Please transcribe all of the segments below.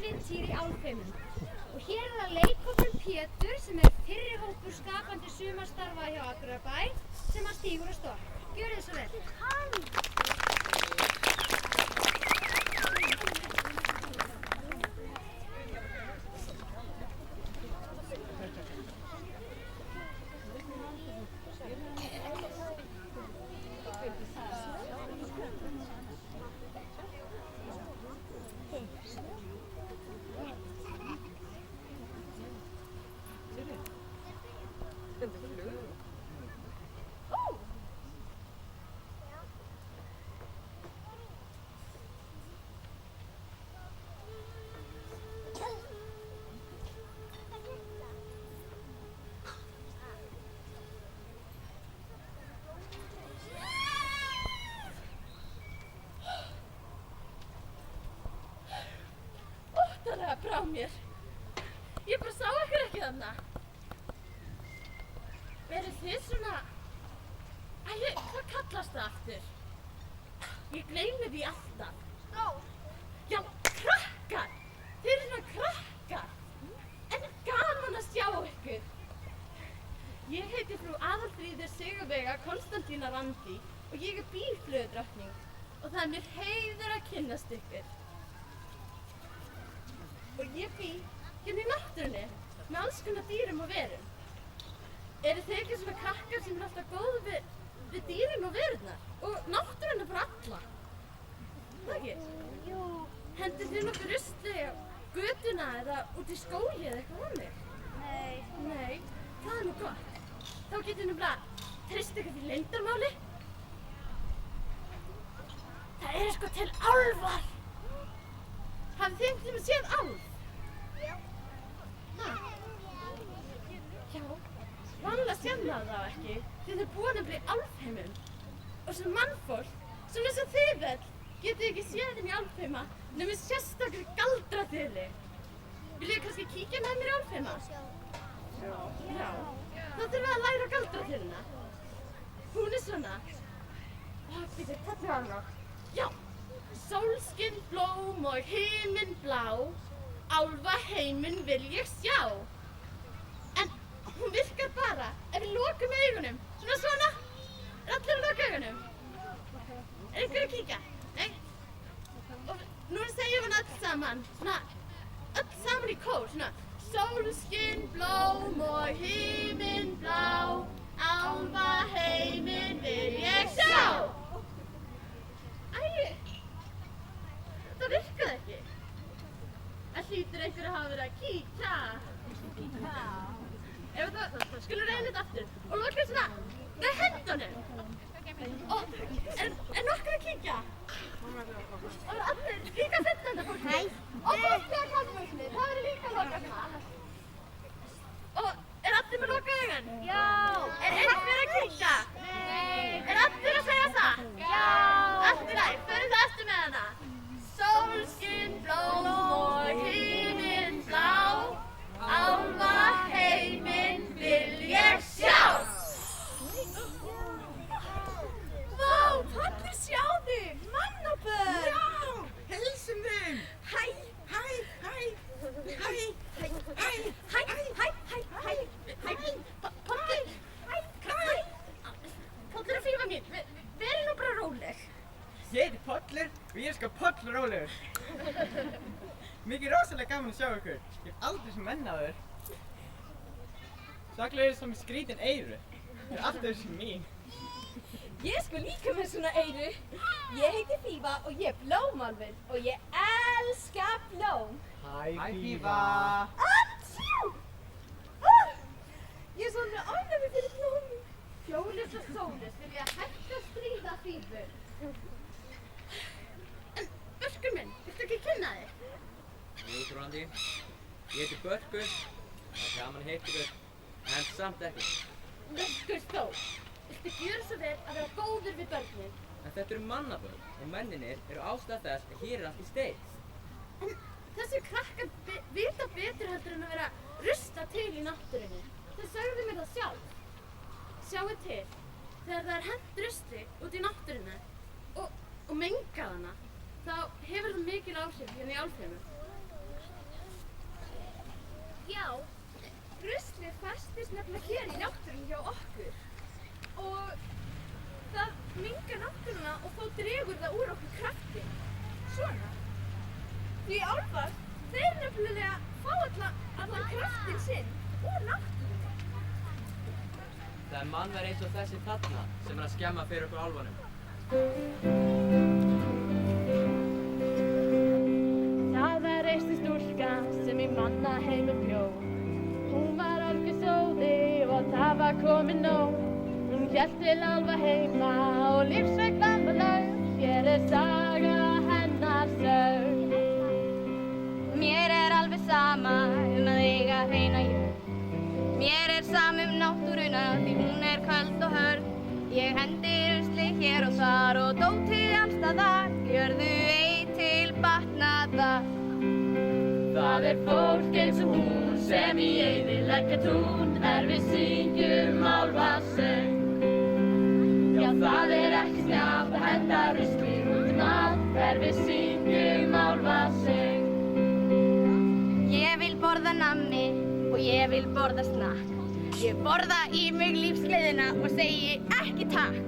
ævintýr í álfheimum. Og hér er það leikhópurinn Pétur sem fyrri hópur skapandi sumarstarfa hjá Akureyrarbæ sem stígur á stokk. Gjörið þið svo vel. Brá mér. Ég bara sá ykkur ekki þarna. Verið þið svona... hvað kallast það aftur? Ég gleymi því alltaf. Já, krakkar! Þið eru svona krakkar. En gaman að sjá ykkur. Ég heiti frú Aðalfríður Sigurveiga Konstantína Randi og ég er bílflugudrottning og það mér heiður að kynnast ykkur. Og ég bý hérna í náttúrunni með alls konar dýrum og verum. Eru þið ekki svona krakkar sem er alltaf góð við dýrin og verurnar og náttúruna bara alla? Það ekki? Jú. Hendur þið nokkuð rusli á götuna eða út í skógi eða eitthvað þannig? Nei, það er nú gott. Þá getur nefnilega treyst ykkur fyrir leyndarmáli. Það eru sko til álfar. Hafið þið einhvern veginn séð álf? Já. Já, vanlega séð maður þá ekki, því þið er búin að bli í álfheimum. Og sem mannfólk, svona eins og þið öll, getið ekki séð inn í álfheima nema sérstakri galdraþili. Viljið þið kannski kíkja með mér í álfheima? Já. Þá þurfum við að læra galdraþilina. Hún er svona. Býttu, þetta er hana. Já. Sólskinn blóm og himinn blá, álfaheiminn vil ég sjá. En hún virkar bara ef við lokum augunum. Svona. Er allir að loka augunum? Er einhver að kíkja? Nei? Og nú segjum við öll saman. Öll saman í kór. Sólskinn blóm og himinn blá, álfaheiminn vil ég sjá. Það virkaði ekki. Það hlýtur einhver að hafa verið að kíkja. Ef það, skulum reyna þetta aftur. Og loka svona með hendunum. Og er nokkur að kíkja? Og allir líka finnanda fólki. Nei. Og fólki að kallmössunni, það verður líka að loka svona. Og er allir með loka augun? Já. Er einhver að kíkja? Nei. Er allir að segja það? Já. Allt í lagi, förum það eftir með hana. Sólskinn blóm og himinn blá, álfaheiminn vil ég sjá. Vá, allir sjá þig, mannabörn. Já, heilsum þeim. Hæ. Pollur og Fífa mín, verið nú bara róleg. Ég heiti Pollur og ég er sko pollrólegur. Mikið rosalega gaman að sjá ykkur. Ég hef aldrei sem menn áður. Svaklega eru svona skrítin eyru. Það er alltaf þessi mín. Ég er sko líka með svona eyru. Ég heiti Fífa og ég er blómálfur og ég elska blóm. Hæ Fífa. Atsjú! Ég er svona ánægður fyrir blómum. Fjólus og Sólus vilja hætta að stríða Fífu. En Börkur minn, viltu ekki kynna þig? Jú, frú Randi. Ég heiti Börkur. Það er gaman að hitta ykkur, en samt ekki. Börkur þó. Viltu gjöra svo vel að vera góður við börnin? En þetta eru mannabörn og menninir eru ástæða þess að hér er allt í steik. En þessi krakkar vita betur heldur en að vera rusta til í náttúrunni. Þau sögðu mér það sjálf. Sjáu til, þegar það er hent rusli út í náttúrunni og mengað hana, þá hefur það mikil áhrif hérna í álfheimum. Já. Ruslið festist nefnilega hér í náttúrunni hjá okkur. Og það mingar náttúruna og þá dregur það úr okkur krafti. Svona. Því álfar, þeir nefnilega fá allan kraftin sinn úr náttúrunni. Það er mannverð eins og þessi þarna sem er að skemma fyrir okkur álfanum. Það var reisti stúlka sem í mannaheimi bjó. Hún var algjörsóði og það var komið nóg. Hún hélt til álfa heima og lífsveiklan var lögð. Hér er saga hennar sögð. Mér er alveg sama að eiga hreina jörð. Mér er sama náttúruna því hún er köld og hörð. Ég hendi rusli hér og þar og dótið alls staðar. Gjörðu ei til batnaðar. Það er fólk eins og hún sem í eyðileggja tún við syngjum álfasöng. Já, það er ekki snjallt að henda rusli út allt við syngjum álfasöng. Ég vil borða nammi og ég vil borða snakk. Ég borða í mig lífsgleðina og segi ekki takk.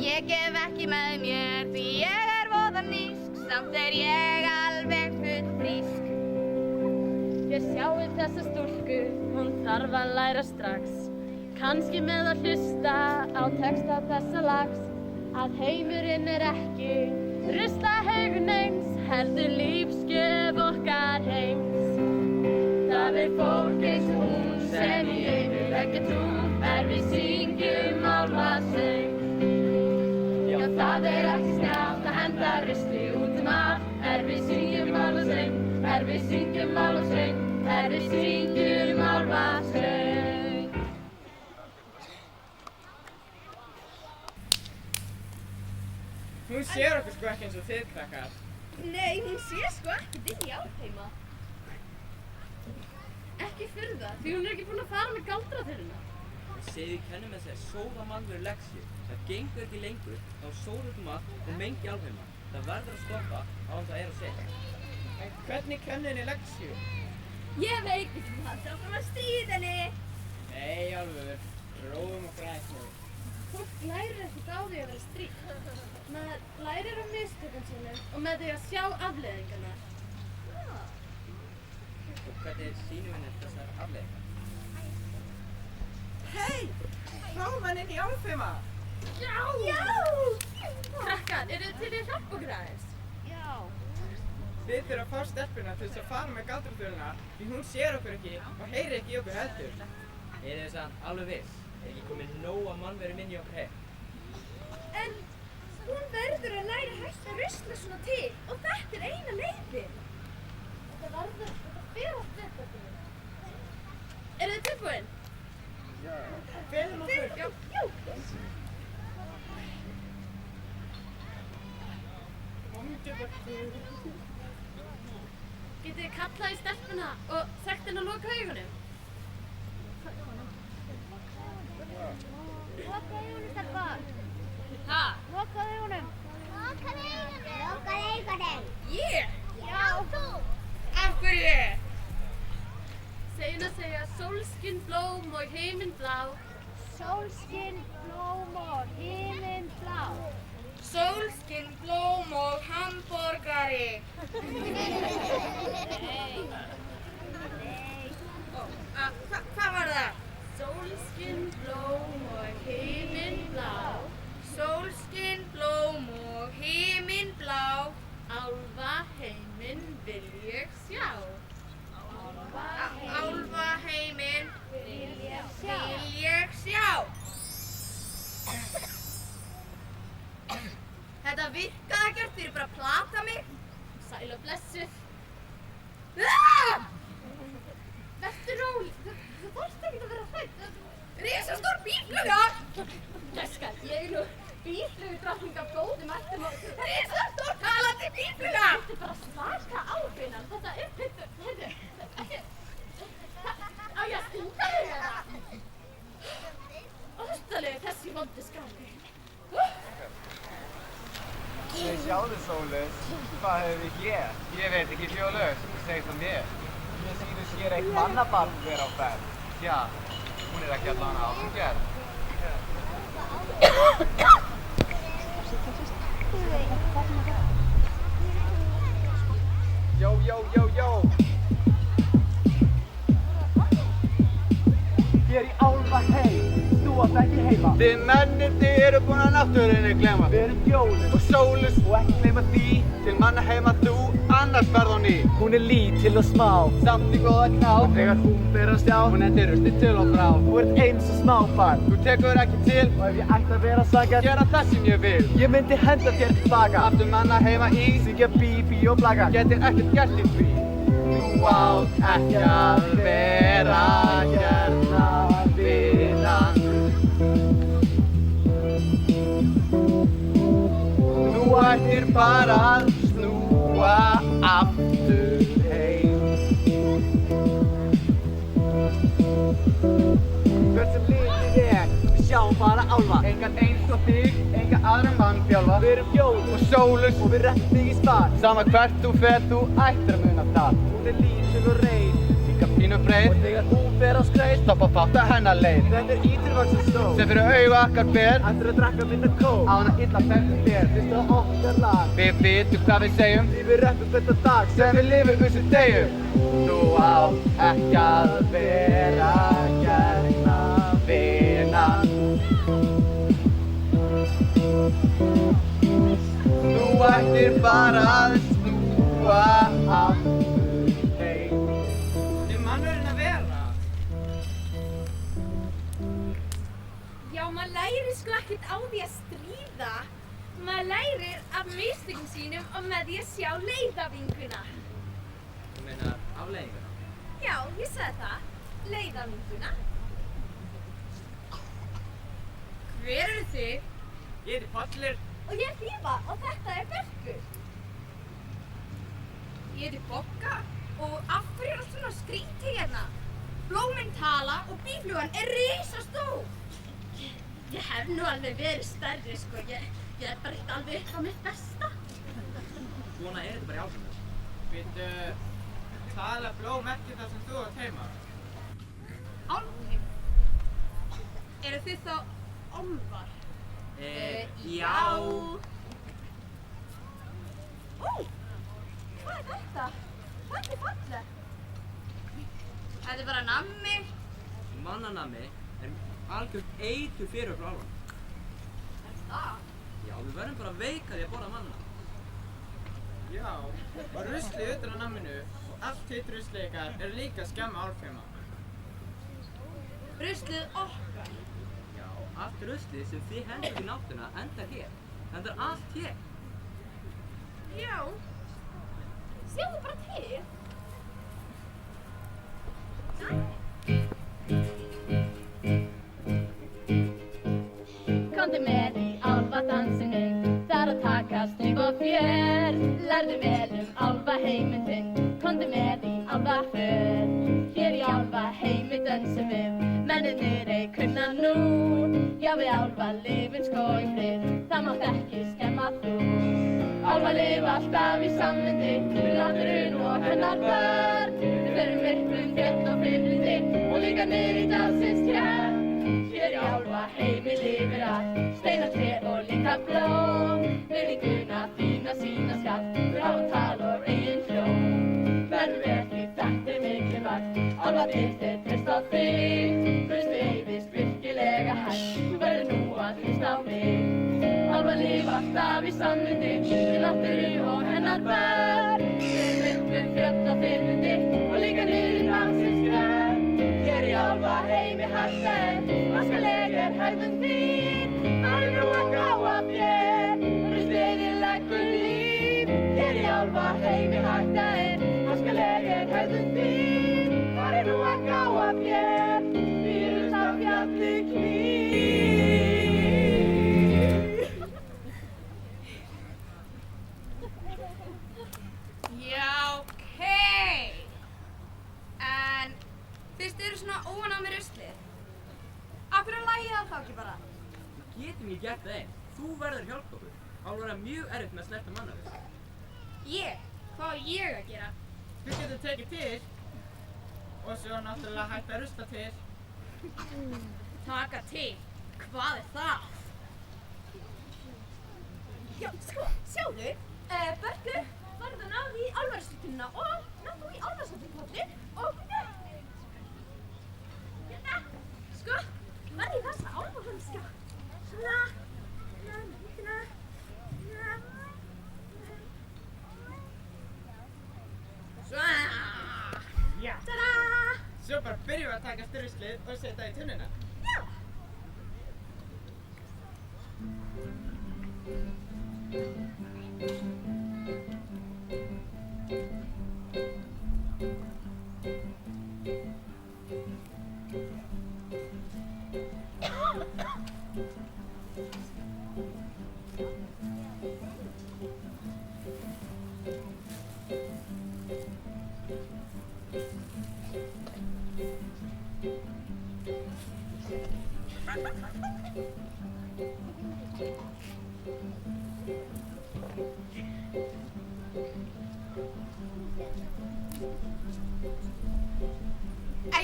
Ég gef ekki með mér því ég er voða nísk. Samt er ég alveg full frísk. Ég sjáu þessa stúlku, hún þarf að læra strax. Kannski með að hlusta á texta þessa lags. Að heimurinn er ekki ruslahaugur neins, heldur lífsgjöf okkar heims. Það er fólk eins og hún sem í eyðileggja tún við syngjum álfasöng. Já, það er ekki snjallt að henda rusli út allt við syngjum álfasöng. Við syngjum álfasöng, við syngjum álfasöng. Hún sér okkur sko ekki eins og þið krakkar. Nei, hún sé sko ekkert inn í álfheima. Ekki furða, því hún er ekki búin að fara með galdraþuluna. Ég segi því kennum með þess að sóða mannverð leksju. Það gengur ekki lengur, þá sóða út mat og mengi álfheima. Það verður að stoppa á þess að að segja. En hvernig kennir henni leksju? Ég veit ekki það, þá fyrir að stríða henni. Nei, alveg, róum og fræknum. Fólk lærir ekkert á því að vera strítt. Maður lærir á mistökum sínum og með því að sjá afleiðingarnar. Og hvernig sýnum henni þessar afleiðingar? Hei! Ráum hann inn í álfheima! Já! Já! Krakkar, eru þið til í að hjálpa okkur aðeins? Við þurfum að fá stelpuna til þess að fara með galdraþuluna því hún sér okkur ekki og heyrir ekki í okkur heldur. Þið samt alveg viss? Er ekki komið nóg af mannverðum inn í okkur heim? En hún verður að læra hægt að rusla svona til og þetta er eina leiðin. Þetta fer allt þetta til. Eru þið tilbúin? Já. Felum okkur. Já. Getið þið kallað í stelpuna og sagt henni að loka augunum? Loka augunum, stelpar. Ha? Loka augunum. Loka augunum. Loka augunum. Ég? Já, þú. Af hverju? Segjum að segja sólskinn blóm og himinn blá. Sólskinn, blóm og himinn blá. Sólskinn, blóm og hamborgari. Hvað var það? Sólskinn, blóm og himinn blá. Sólskinn, blóm og himinn blá. Álfa heiminn vil ég sjá. Álfa heiminn Vil ég sjá. vil ég sjá. Þetta virkaði ekkert, þið eru bara að plata mig. Sæl og blessuð. Ah! Vertu róleg. Þú þarft ekki að vera hrædd. Risastór bílfluga! Gæska, ég er nú bílflugudrottning af góðum ættum og... Risastór talandi bílfluga! Þetta er bara slaka á hreinan. Þetta er pittur. Heyrðu, ekki... Á ég að stinga þig eða? Óttalegu þessi vondi skáli. Þið sjáðu Sólis, hvað hefur við hér? Ég veit ekki fjólög, segð það mér. Mér sýnist hér eitt mannabarn vera á ferð. Tja, hún ekki allan áfengjörð. Jó. Hér í Álfahei, snúast ekki heima. Þið mennirnir eru búin að náttúrunni glemma. Við erum jólin og sólus og ekki gleyma því. Til manna heima þú, annars ferð á ný. Hún lítil og smá, samt í góða kná. Og þegar hún fer að sjá, hún hendir ruslið til og frá. Þú ert eins og smábarn, þú tekur ekki til. Og ef ég ætti að vera sanngjarn, gera það sem ég vil. Ég myndi henda þér tilbaka. Aftur manna heima í, syngja bíbí og blaka. Getur ekkert gert í því. Þú átt ekki að vera hérna vinan. Þú ættir bara að snúa aftur heim. Hvert sem litið er, við sjáum bara álfa. Engan eins og þig, enga aðra mannfjálfa. Við erum jól og sólus og við rettum þig í spar. Sama hvert þú fer, þú ættir að muna það. Hún lítil og reið, líka pínu breið. Og þegar hún fer á skreið, stoppa fátt að hennar leið. Þetta íturvaxin sól, sem fyrir auga okkar ber. Ættir að drakka minna kók, á hana illa þekktum þér. Fyrst á okkar lag, við vitum hvað við segjum. Því við rettum þetta dag, sem við lifum þessum degjum. Þú átt ekki að vera hérna vinan. Þú ættir bara að snúa aftur heim. Þið mannverðin að vera. Já, maður lærir sko ekkert á því að stríða. Maður lærir af mistökum sínum og með því að sjá leiðavinguna. Þú meinar afleiðinguna? Já, ég sagði það. Leiðavinguna. Hver eru þið? Ég heiti Pollur. Og ég er Hlífa og þetta er Bergur. Ég heiti Bogga og af hverju er allt svona skrítið hérna? Blómin tala og býflugan er risastór. Ég hef nú alveg verið stærri sko, ég er bara ekkert alveg upp á mitt besta. Svona er þetta bara í álfheimum. Býttu, tala blóm ekki þar sem þú átt heima. Álfheim? Eru þið þá álfar? Já. Ó, hvað er þetta? Þetta er fallegt. Þetta er bara nammi. Mannanami er algjört eitur fyrir okkur álfan. Er það? Já, við verðum bara að veika því að borða mannana. Já, og ruslið utan á namminu og allt hitt ruslið ykkar er líka að skemma álfheima. Ruslið okkar. Já, allt ruslið sem þið hendur í náttuna endar hér. Endar allt hér. Já. Sjáðu bara til. Komdu með í álfadansinu, þar að taka stöng og fjör. Lærðu vel álfaheiminn þinn, komdu með í álfaför. Hér í álfaheimi dansum við, mennirnir ei kunna nú. Já, við álfa lifum sko í frið, það mátt ekki skemma þú. Álfa lifa alltaf í samvindi, við náttúrun og hennar börn. Við förum myrklum, fjöll og friðlindi og líka niður í dansins tjörn. Hér í álfaheimi lifir allt, steinatré og líka blóm. Vinninguna þína sína skatt, við háum tal og eigin hljóm. Verðum vel því þetta er mikilvægt, álfadeildir treyst á þig. Hlustu yfirst virkilega hægt, þú verður nú að hlusta á mig. Álfa lifa alltaf í samvindi, við náttúru og hennar börn. Við myndum fjöll og þyrmindi og líka niður í dansins tjörn. Hér í álfaheimi hægt er, vaskalega hegðun þín. Það er nú að gáa þér, ruslið leggur líf. Hér í álfaheimi hægt er, vaskalega hegðun þín. Það er nú að gáa þér, vírus á fjalli klíf. Já, ok. En fyrst eru svona óanað með ruslið. Af hverju lagið það þá ekki bara? Við getum ekki gert það einn. Þú verður að hjálpa okkur. Álfar er mjög erfitt með að snerta mannavist. Ég? Hvað á ég að gera? Þú getur tekið til. Og svo náttúrulega hægt að rusla til. Taka til? Hvað er það? Já, sko, sjáðu. Bergur, farðu að náðu í álfarsveitunina og náðu í álfarsveitunina og hérna, sko, verði í þessa álfahanska. Svona, hérna, svona. Já. Tada! Svo bara byrjum við að taka ruslið og setja það í tunnuna. Já.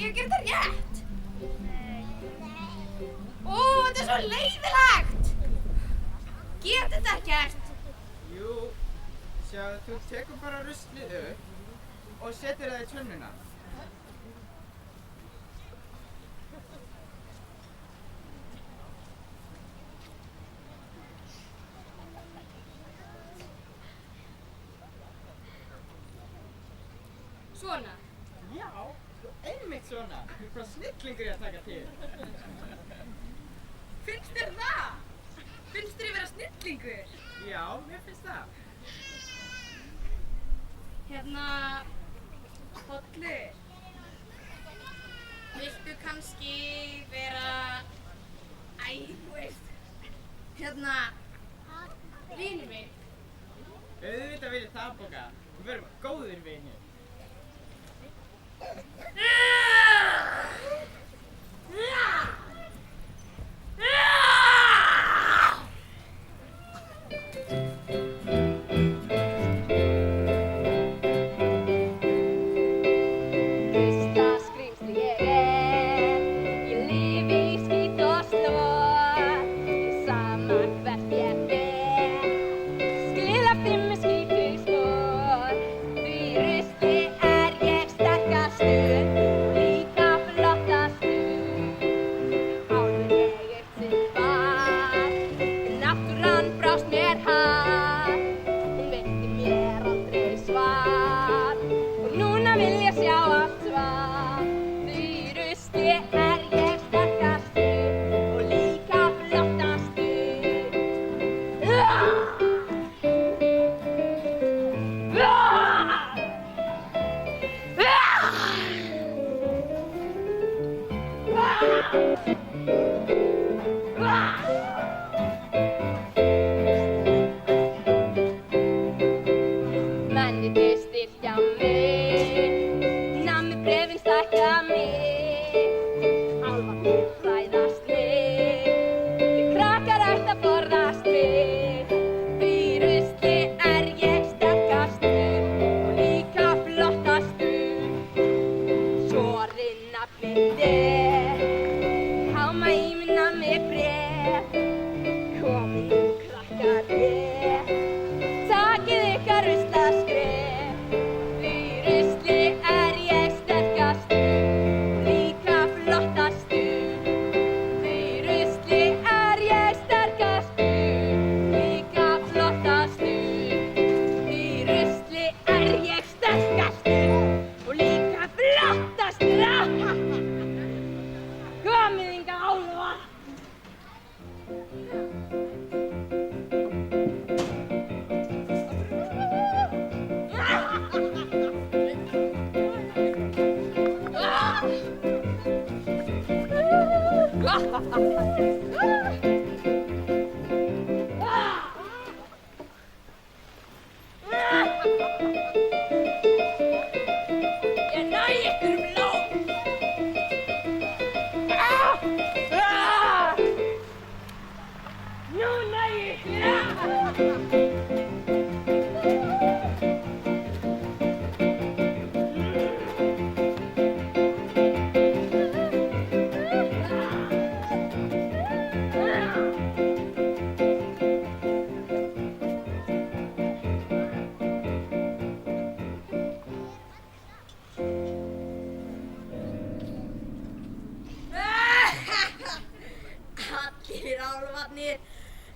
Ég að gera þetta rétt? Ó, þetta er svo leiðilegt! Get þetta ekkert? Jú, sjá, þú tekur bara ruslið upp og setur það í tunnuna. Svona. Já, einmitt svona. Þú er bara snillingur í að taka til. Finnst þér það? Finnst þér ég vera snillingur? Já, mér finnst það. Hérna, Pollur, viltu kannski vera, þú veist, hérna, vinur minn? Auðvitað vil ég það, Bogga. Við verðum góðir vinir.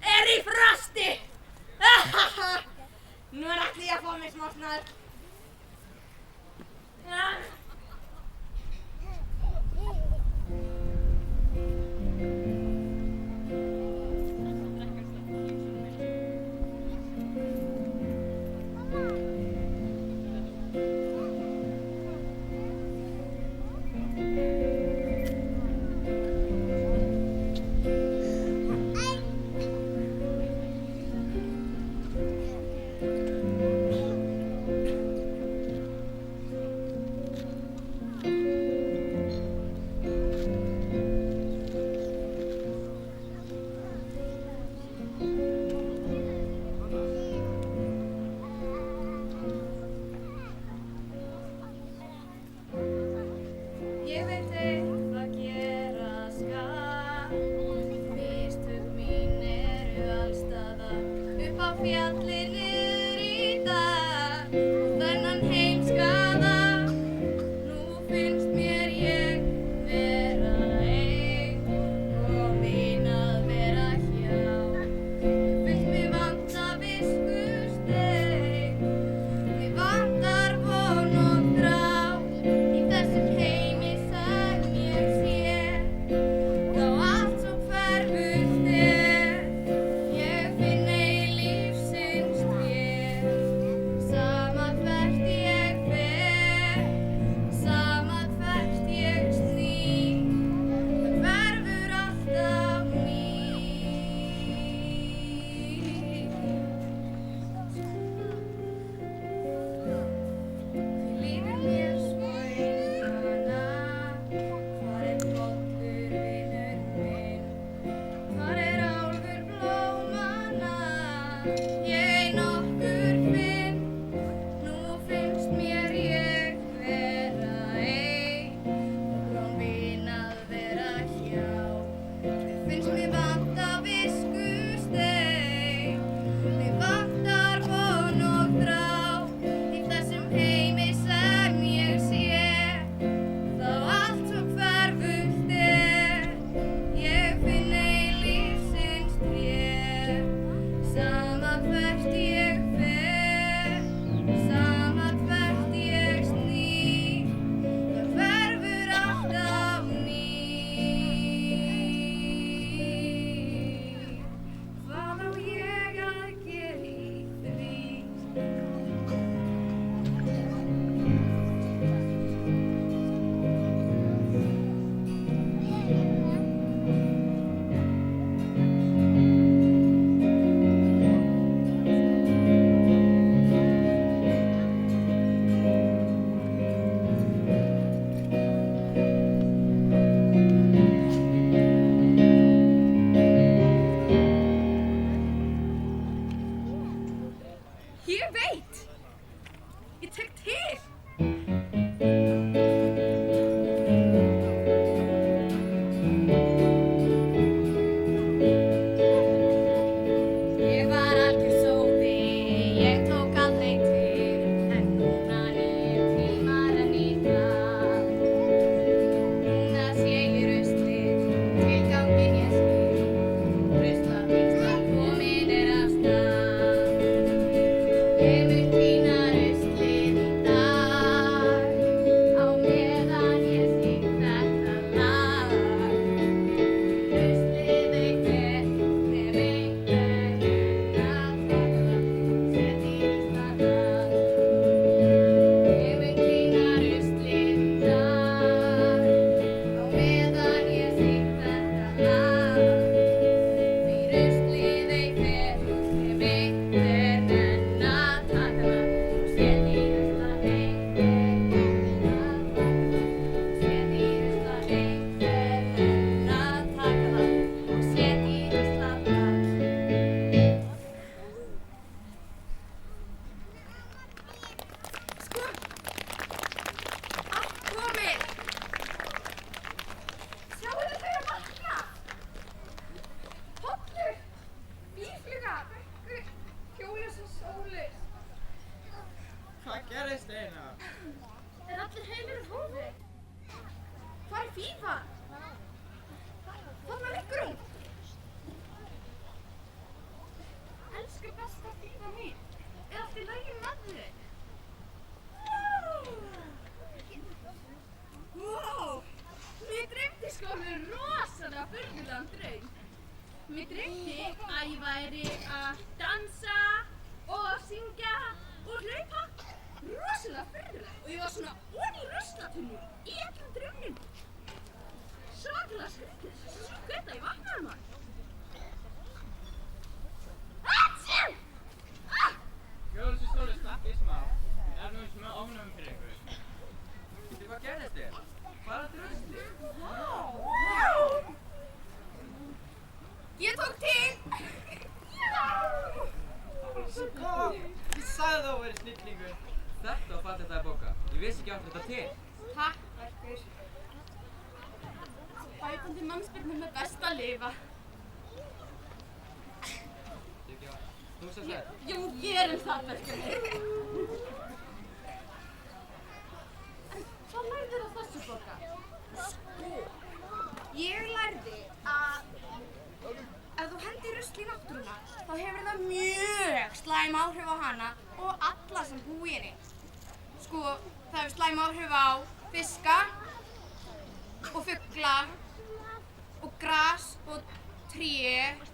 er í frosti. Nú ætla ég að fá mér smá snarl. besta fífa mín. Er allt í lagi með þig? Wow! Mér dreymdi sko með rosalega furðulegan draum. Mér dreymdi að ég væri að dansa og syngja og hlaupa. Rosalega furðulega. Og ég var svona ofan í ruslatunnu í öllum draumnum. Svakalega skrítið. Svo skvetta ég vaknaði maður. Jólas og Sóli, slappið smá. Ég er nú smá ofnæmi fyrir ykkur. Veitu hvað gerðist þér? Hvað er þetta rusli? Ég tók til! Kom! Ég sagði þá að vera snillingur. Þetta var fallegt að bóka. Ég vissi ekki átt þetta til. Takk, Bergur. Bætandi mannspyrnum er best að lifa. Þú sem þetta. Jú, gerum það, Bergur. En hvað lærðir á þessu bóka? Ég lærði að ef þú hendir rusli í náttúruna þá hefur það mjög slæm áhrif á hana og alla sem búa í henni. Sko, það hefur slæm áhrif á fiska og fugla og gras og tré og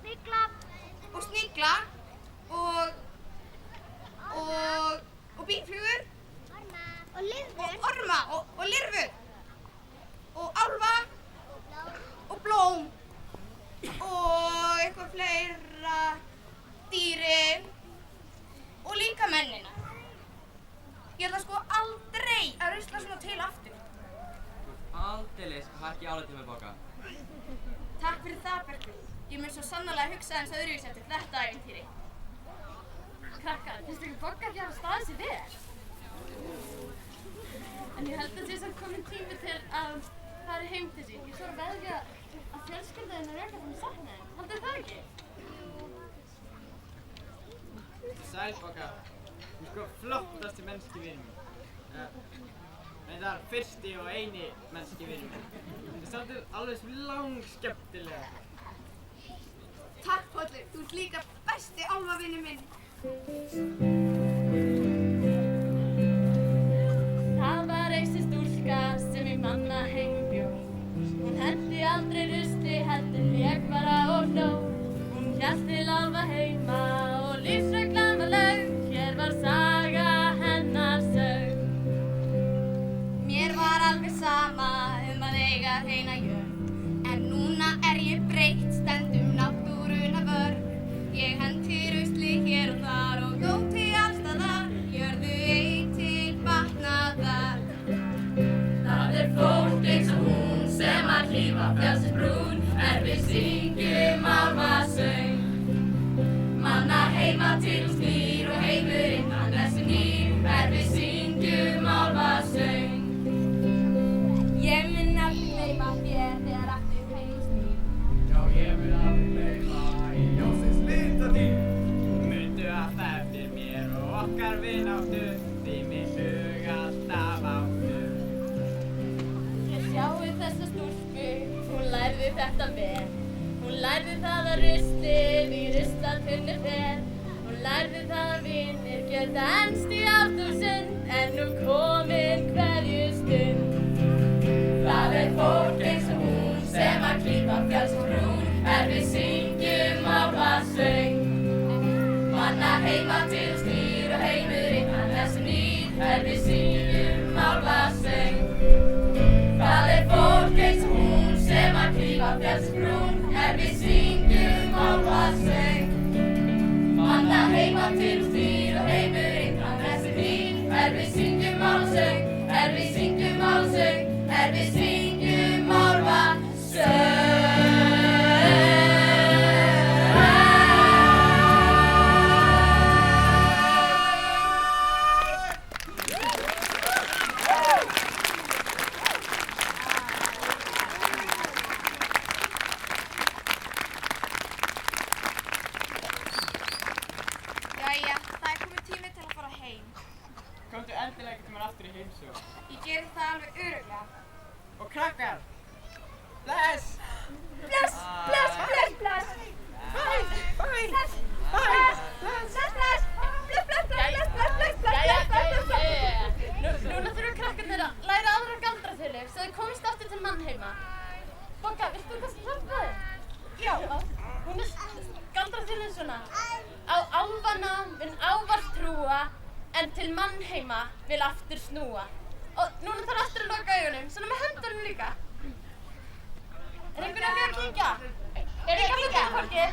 snigla og býflugur og orma og lirfur og álfa og blóm og eitthvað fleira, dýrin og líka mennina. Ég ætla sko aldrei að rusla svona til aftur. Aldeilis hakki álitið með bóka. Takk fyrir það, Bergur. Ég mun svo sannarlega hugsa eins öðruvísi eftir þetta ævintýri. Krakkar, finnst ykkur bóka ekki hafa staðið sér vel? En ég held að sé samt kominn tími til að fara heim til sín. Ég svo að veðja að fjölskyldaðinn er eitthvað sem sakna þín. Haldið það ekki? Sæl, bóka. Þú er sko flottasti mennski vinur minn. En það er fyrsti og eini mennski vinur minn. Það er samt alveg svo langskemmtilega. Takk, Pollur. Þú ert líka besti álfavinur minn. Það var eisi stúlka sem í manna heim bjó. Hún hendi aldrei rusli, heldur lék bara og hló. Hún hélt til álfa heima og lífsreglan var löng. Hér var saga hennar sögð. Mér var alveg sama að eiga hreina jörð. En núna er ég breytt, stendum náttúruna vörð. Ég hendi rusli hér og þar og góti alls staðar. Jörðu ei til batnaðar. Það er fólk eins og hún sem að hlífa fjallsins brún. Við syngjum álfasöng. Manna heima til snýr og heimurinn hann sem nýr. Við syngjum álfasöng. Ég mun aldrei gleyma þér þegar aftur heim snýr. Já, ég mun aldrei gleyma í ljósins litatíð. Mundu alltaf eftir mér og okkar vináttu. Því minn hug alltaf áttu. Ég sjáu þessa stúlku, hún lærði þetta vel. Hún lærði það að ruslið í ruslatunnu fer. Hún lærði það að vinir geta enst í 8000. En nú komin hverju stund. Það er fólk eins og hún sem að klífa fjallsins brún. Við syngjum álfasöng. Manna heima til snýr og heimurinn hann sem nýr. Við syngjum álfasöng. Það er fólk eins og hún sem að klífa fjallsins brún. Við syngjum álfasöng. Manna heima til snýr og heimurinn hann sem nýr. Við syngjum álfasöng. Við syngjum álfasöng. Við syngjum álfasöng. Jæja, það er komið tími til að fara heim. Komdu endilega einhvern tímann aftur í heimsókn. Ég geri það alveg örugglega. Og krakkar, bless! Bless, bless, bless, bless. Bye! Bye! Bless, Bye! bless, bless. Á álfana mun ávallt trúa, en til mannheima vil aftur snúa. Og núna þarf aftur að loka augunum, svona með höndunum líka. Er einhverju að vera að kíkja? Er ekki að kíkja, fólki?